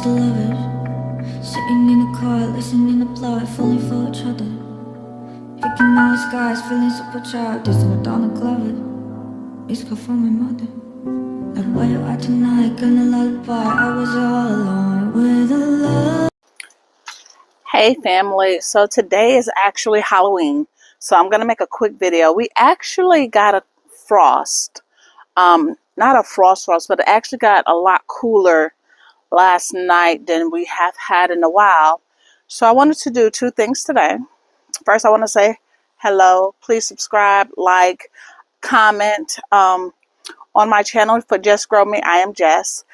to lovers. Sitting in the car, listening to plot, falling for each other. Picking out skies, feeling super childish, Madonna Glover. It's called for my mother. Like where you are tonight, gonna lullaby. I was all alone with a love. Hey family, so today is actually Halloween, so I'm gonna make a quick video. We actually got a frost, not a frost, but it actually got a lot cooler last night than we have had in a while. So I wanted to do two things today. First, I want to say hello. Please subscribe, like, comment on my channel for Just Grow Me. I am Jess.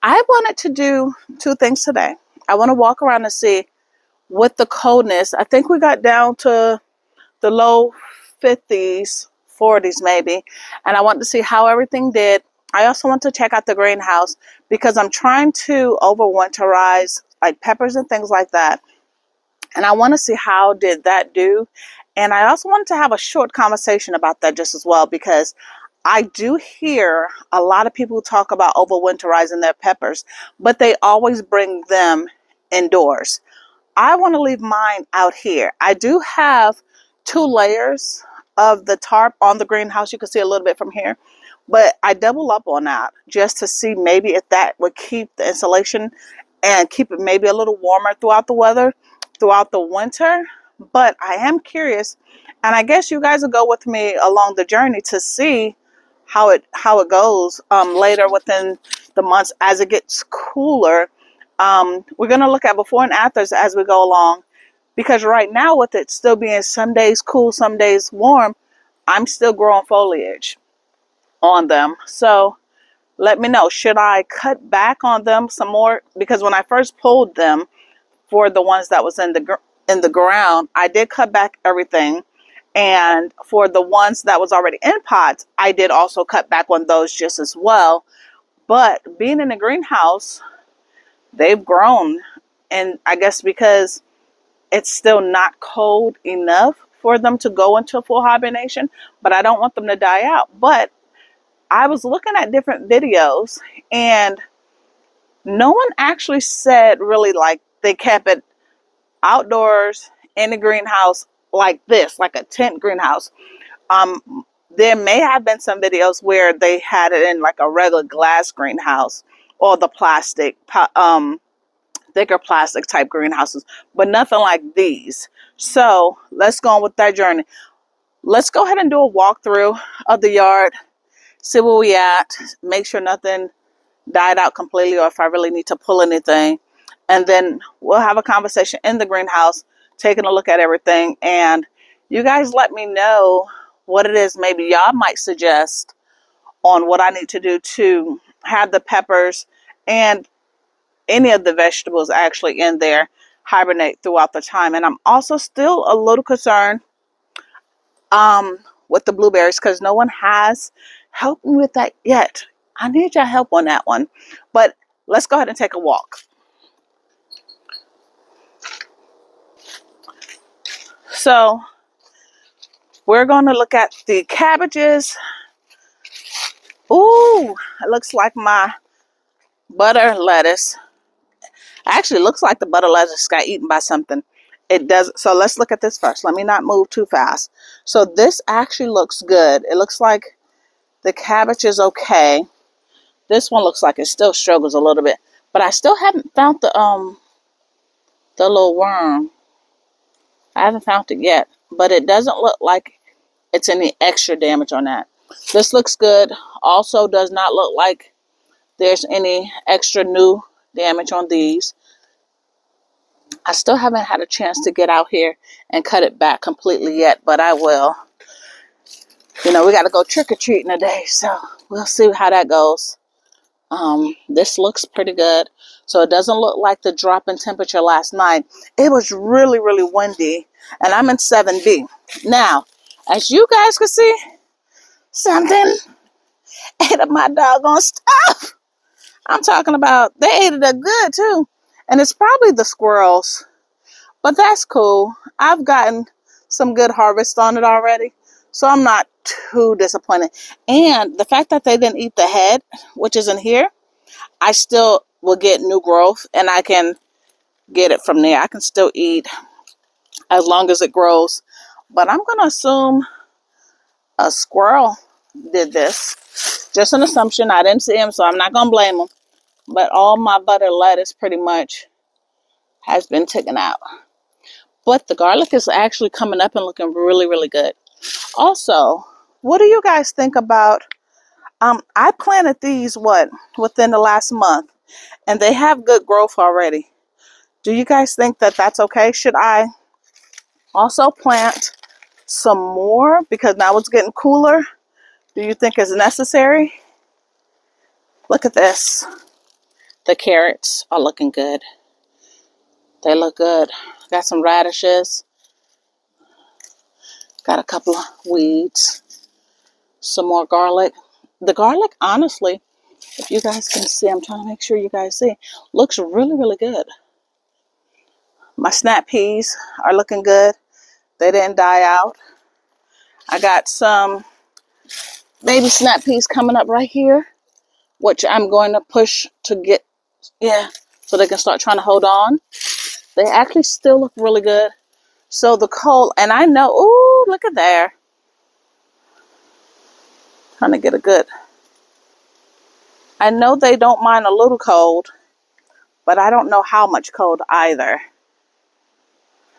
I wanted to do two things today. I want to walk around and see with the coldness. I think we got down to the low 50s, 40s maybe. And I want to see how everything did. I also want to check out the greenhouse because I'm trying to winterize like peppers and things like that. And I want to see how did that do. And I also wanted to have a short conversation about that just as well, because I do hear a lot of people talk about winterizing their peppers, but they always bring them indoors. I want to leave mine out here. I do have 2 layers of the tarp on the greenhouse. You can see a little bit from here, but I double up on that just to see maybe if that would keep the insulation and keep it maybe a little warmer throughout the winter. But I am curious, and I guess you guys will go with me along the journey to see how it goes later within the months as it gets cooler. We're going to look at before and afters as we go along, because right now with it still being some days cool, some days warm, I'm still growing foliage on them. So let me know, should I cut back on them some more? Because when I first pulled them for the ones that was in the ground, I did cut back everything. And for the ones that was already in pots, I did also cut back on those just as well. But being in the greenhouse, they've grown. And I guess because it's still not cold enough for them to go into full hibernation, but I don't want them to die out. But I was looking at different videos, and no one actually said really like they kept it outdoors in the greenhouse like this, like a tent greenhouse. There may have been some videos where they had it in like a regular glass greenhouse or the plastic, thicker plastic type greenhouses, but nothing like these. So let's go on with that journey. Let's go ahead and do a walkthrough of the yard, see where we at, make sure nothing died out completely, or if I really need to pull anything. And then we'll have a conversation in the greenhouse, taking a look at everything. And you guys let me know what it is maybe y'all might suggest on what I need to do to have the peppers and any of the vegetables actually in there hibernate throughout the time. And I'm also still a little concerned with the blueberries, because no one has helped me with that yet. I need your help on that one. But let's go ahead and take a walk. So we're going to look at the cabbages. Ooh, it looks like my butter lettuce. Actually, it looks like the butter lettuce got eaten by something. It does. So let's look at this first. Let me not move too fast. So this actually looks good. It looks like the cabbage is okay. This one looks like it still struggles a little bit, but I still haven't found the little worm. I haven't found it yet, but it doesn't look like it's any extra damage on that. This looks good. Also does not look like there's any extra new damage on these. I still haven't had a chance to get out here and cut it back completely yet, but I will. You know, we got to go trick-or-treating today, so we'll see how that goes. This looks pretty good. So it doesn't look like the drop in temperature last night. It was really, really windy, and I'm in 7B. Now, as you guys can see, something ate up my doggone stuff. I'm talking about, they ate it up good too. And it's probably the squirrels, but that's cool. I've gotten some good harvest on it already, so I'm not too disappointed. And the fact that they didn't eat the head, which is in here, I still will get new growth, and I can get it from there. I can still eat as long as it grows. But I'm going to assume a squirrel did this. Just an assumption. I didn't see him, so I'm not going to blame him. But all my butter lettuce pretty much has been taken out. But the garlic is actually coming up and looking really, really good. Also, what do you guys think about, I planted these, within the last month, and they have good growth already. Do you guys think that that's okay? Should I also plant some more because now it's getting cooler? Do you think it's necessary? Look at this. The carrots are looking good. They look good. Got some radishes. Got a couple of weeds. Some more garlic. The garlic, honestly, if you guys can see, I'm trying to make sure you guys see, looks really, really good. My snap peas are looking good. They didn't die out. I got some baby snap peas coming up right here, which I'm going to push to get, so they can start trying to hold on. They actually still look really good. So the cold, and I know, ooh, look at there. Trying to get a good. I know they don't mind a little cold, but I don't know how much cold either.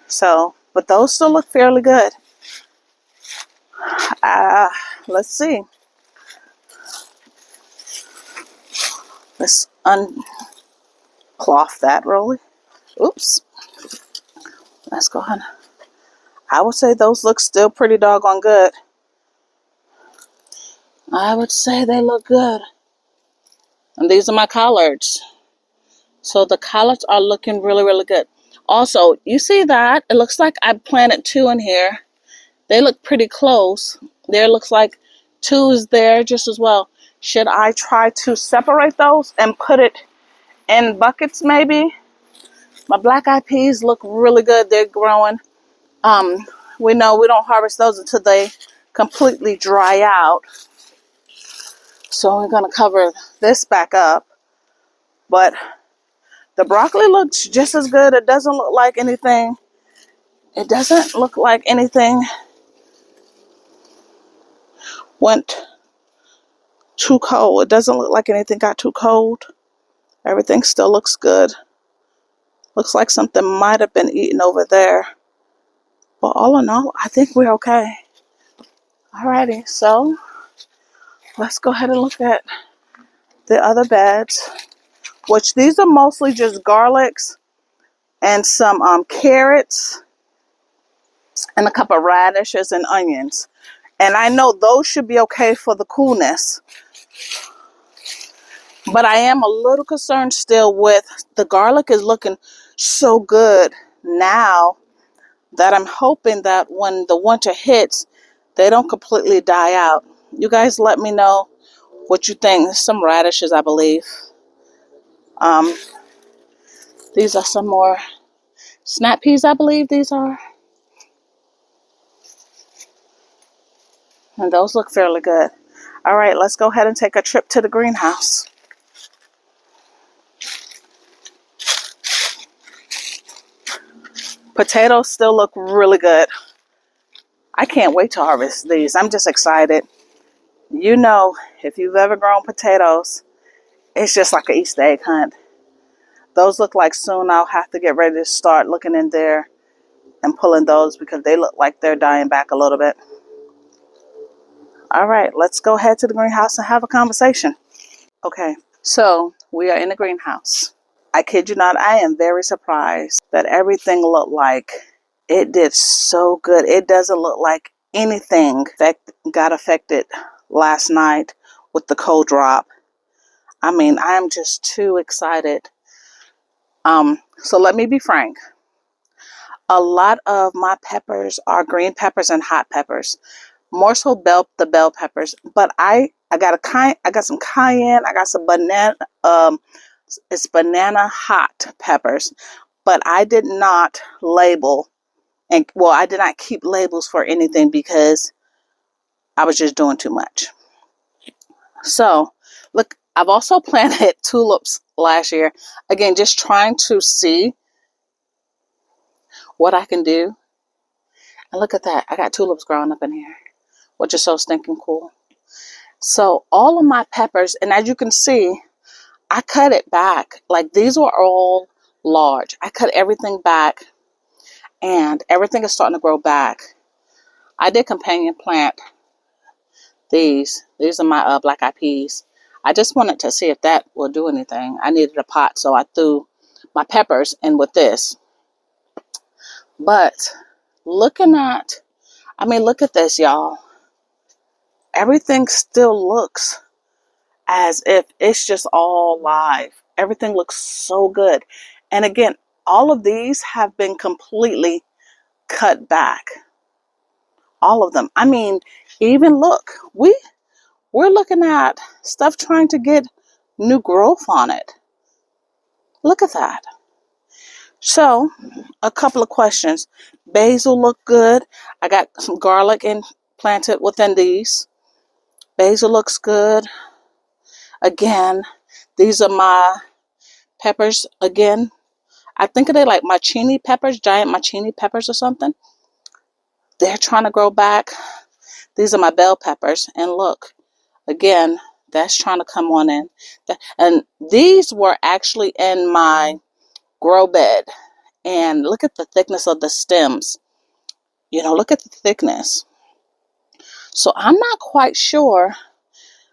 So, but those still look fairly good. Let's see. Let's uncloth that really. Oops. Let's go ahead. I would say those look still pretty doggone good. I would say they look good. And these are my collards. So the collards are looking really, really good. Also, you see that? It looks like I planted 2 in here. They look pretty close. There looks like 2 is there just as well. Should I try to separate those and put it in buckets maybe? My black eyed peas look really good. They're growing. We know we don't harvest those until they completely dry out. So we're going to cover this back up. But the broccoli looks just as good. It doesn't look like anything. It doesn't look like anything went too cold. It doesn't look like anything got too cold. Everything still looks good. Looks like something might have been eaten over there. But all in all, I think we're okay. Alrighty, so let's go ahead and look at the other beds, which these are mostly just garlics and some carrots and a couple of radishes and onions. And I know those should be okay for the coolness. But I am a little concerned still with the garlic is looking so good now that I'm hoping that when the winter hits, they don't completely die out. You guys let me know what you think. Some radishes, I believe. These are some more snap peas, I believe these are. And those look fairly good. All right, let's go ahead and take a trip to the greenhouse. Potatoes still look really good. I can't wait to harvest these. I'm just excited. You know, if you've ever grown potatoes, it's just like an Easter egg hunt. Those look like soon I'll have to get ready to start looking in there and pulling those because they look like they're dying back a little bit. All right, let's go ahead to the greenhouse and have a conversation. Okay, so we are in the greenhouse. I kid you not, I am very surprised that everything looked like it did so good. It doesn't look like anything that got affected last night with the cold drop. I mean, I am just too excited. So let me be frank. A lot of my peppers are green peppers and hot peppers. More so the bell peppers. But I got some cayenne. I got some banana. It's banana hot peppers. But I did not label. I did not keep labels for anything because I was just doing too much. So, look, I've also planted tulips last year. Again, just trying to see what I can do. And look at that. I got tulips growing up in here, which is so stinking cool. So all of my peppers, and as you can see, I cut it back. Like these were all large. I cut everything back and everything is starting to grow back. I did companion plant these. These are my black eyed peas. I just wanted to see if that will do anything. I needed a pot, so I threw my peppers in with this. But looking at, look at this, y'all. Everything still looks as if it's just all live. Everything looks so good. And again, all of these have been completely cut back. All of them. Even look, we're looking at stuff trying to get new growth on it. Look at that. So, a couple of questions. Basil look good. I got some garlic planted within these. Basil looks good. Again, these are my peppers. Again, I think they like machini peppers, giant machini peppers or something. They're trying to grow back. These are my bell peppers. And look, again, that's trying to come on in. And these were actually in my grow bed. And look at the thickness of the stems. Look at the thickness. So I'm not quite sure.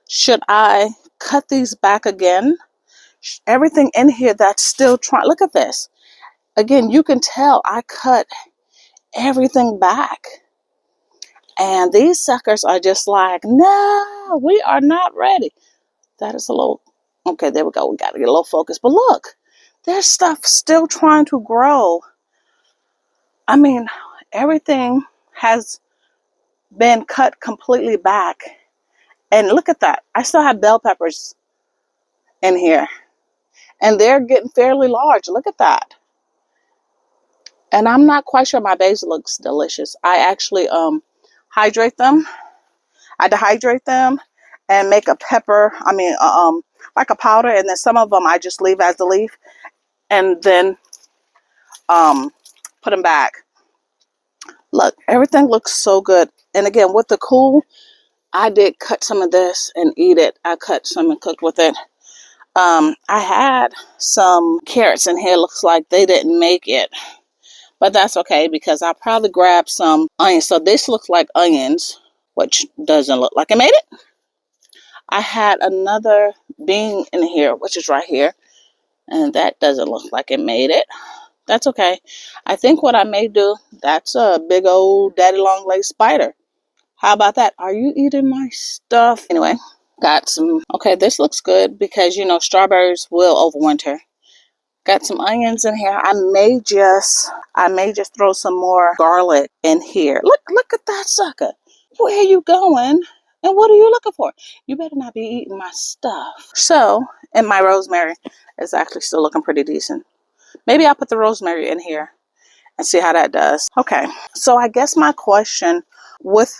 Should I cut these back again? Everything in here that's still trying. Look at this. Again, you can tell I cut everything back. And these suckers are just like, no, we are not ready. That is a little, okay, there we go. We got to get a little focus. But look, there's stuff still trying to grow. Everything has been cut completely back. And look at that. I still have bell peppers in here. And they're getting fairly large. Look at that. And I'm not quite sure my basil looks delicious. I actually hydrate them. I dehydrate them and make a pepper, like a powder. And then some of them I just leave as the leaf. And then put them back. Look, everything looks so good. And again, with the cool, I did cut some of this and eat it. I cut some and cooked with it. I had some carrots in here. Looks like they didn't make it. But that's okay because I'll probably grab some onions. So this looks like onions, which doesn't look like it made it. I had another bean in here, which is right here. And that doesn't look like it made it. That's okay. I think what I may do, that's a big old daddy long leg spider. How about that? Are you eating my stuff? Anyway, got some, okay, this looks good because, strawberries will overwinter. Got some onions in here. I may just throw some more garlic in here. Look at that sucker. Where are you going? And what are you looking for? You better not be eating my stuff. So, and my rosemary is actually still looking pretty decent. Maybe I'll put the rosemary in here and see how that does. Okay, so I guess my question with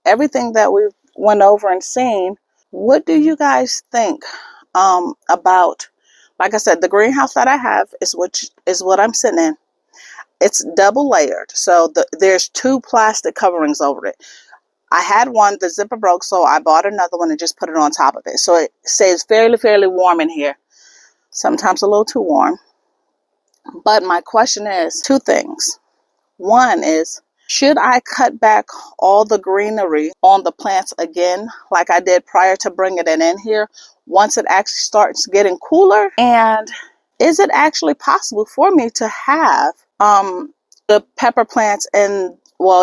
everything that we've went over and seen, what do you guys think about, like I said, the greenhouse that I have is what I'm sitting in. It's double layered, so there's 2 plastic coverings over it. I had one, the zipper broke, so I bought another one and just put it on top of it. So it stays fairly warm in here. Sometimes a little too warm. But my question is 2 things. One is, should I cut back all the greenery on the plants again, like I did prior to bringing it in here, once it actually starts getting cooler? And is it actually possible for me to have the pepper plants and,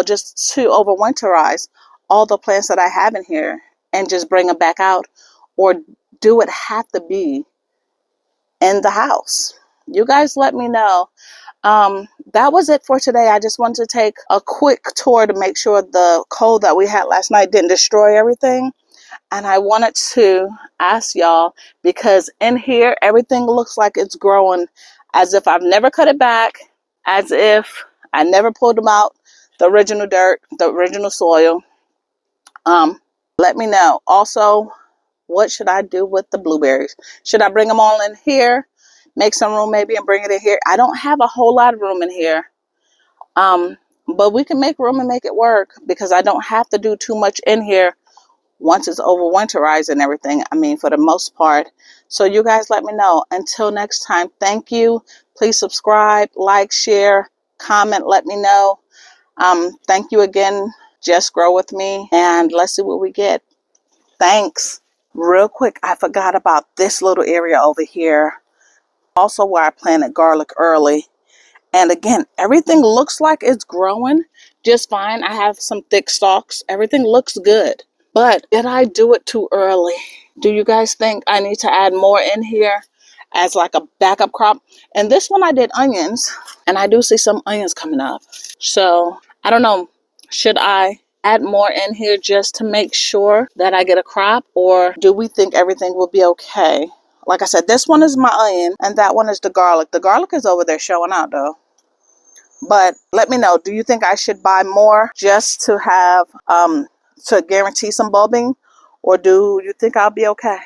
just to overwinterize all the plants that I have in here and just bring them back out? Or do it have to be in the house? You guys let me know. That was it for today. I just wanted to take a quick tour to make sure the cold that we had last night didn't destroy everything. And I wanted to ask y'all, because in here, everything looks like it's growing as if I've never cut it back, as if I never pulled them out, the original dirt, the original soil. Let me know. Also, what should I do with the blueberries? Should I bring them all in here, make some room maybe and bring it in here? I don't have a whole lot of room in here. But we can make room and make it work because I don't have to do too much in here once it's over winterized and everything. I mean, for the most part. So you guys let me know. Until next time, thank you. Please subscribe, like, share, comment, let me know. Thank you again. Just grow with me and let's see what we get. Thanks. Real quick, I forgot about this little area over here. Also where I planted garlic early. And again, everything looks like it's growing just fine. I have some thick stalks. Everything looks good. But did I do it too early? Do you guys think I need to add more in here as like a backup crop? And this one I did onions, and I do see some onions coming up. So I don't know. Should I add more in here just to make sure that I get a crop? Or do we think everything will be okay? Like I said, this one is my onion and that one is the garlic. The garlic is over there showing out though. But let me know, do you think I should buy more just to have, to guarantee some bulbing? Or do you think I'll be okay?